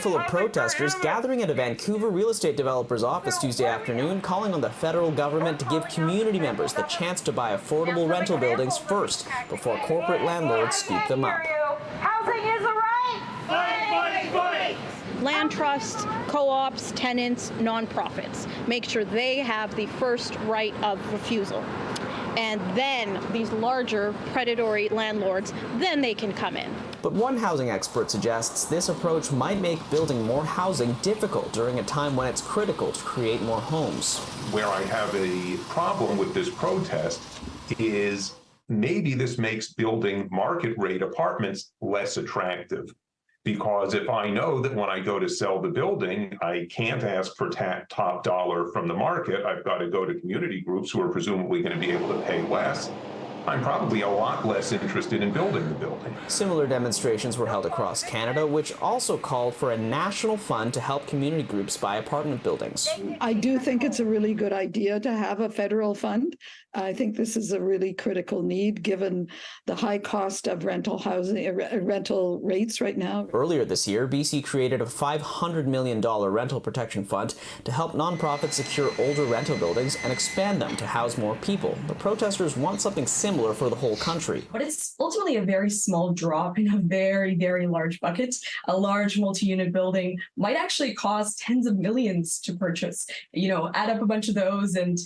handful of protesters gathering at a Vancouver real estate developer's office Tuesday afternoon, calling on the federal government to give community members the chance to buy affordable rental buildings first before corporate landlords scoop them up. Housing is a right. Land trusts, co-ops, tenants, nonprofits. Make sure they have the first right of refusal. And then these larger predatory landlords, then they can come in. But one housing expert suggests this approach might make building more housing difficult during a time when it's critical to create more homes. Where I have a problem with this protest is maybe this makes building market rate apartments less attractive. Because if I know that when I go to sell the building, I can't ask for top dollar from the market, I've got to go to community groups who are presumably going to be able to pay less, I'm probably a lot less interested in building the building. Similar demonstrations were held across Canada, which also called for a national fund to help community groups buy apartment buildings. I do think it's a really good idea to have a federal fund. I think this is a really critical need given the high cost of rental housing, rental rates right now. Earlier this year, BC created a $500 million rental protection fund to help nonprofits secure older rental buildings and expand them to house more people. But protesters want something similar for the whole country. But it's ultimately a very small drop in a very, very large bucket. A large multi-unit building might actually cost tens of millions to purchase. Add up a bunch of those and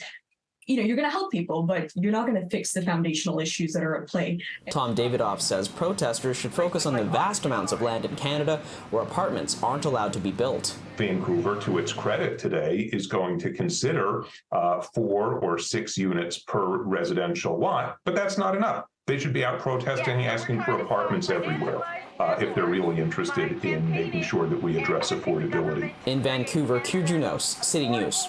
you're going to help people, but you're not going to fix the foundational issues that are at play. Tom Davidoff says protesters should focus on the vast amounts of land in Canada where apartments aren't allowed to be built. Vancouver, to its credit today, is going to consider 4 or 6 units per residential lot, but that's not enough. They should be out protesting, asking for apartments everywhere if they're really interested in making sure that we address affordability. In Vancouver, Kier Junos, City News.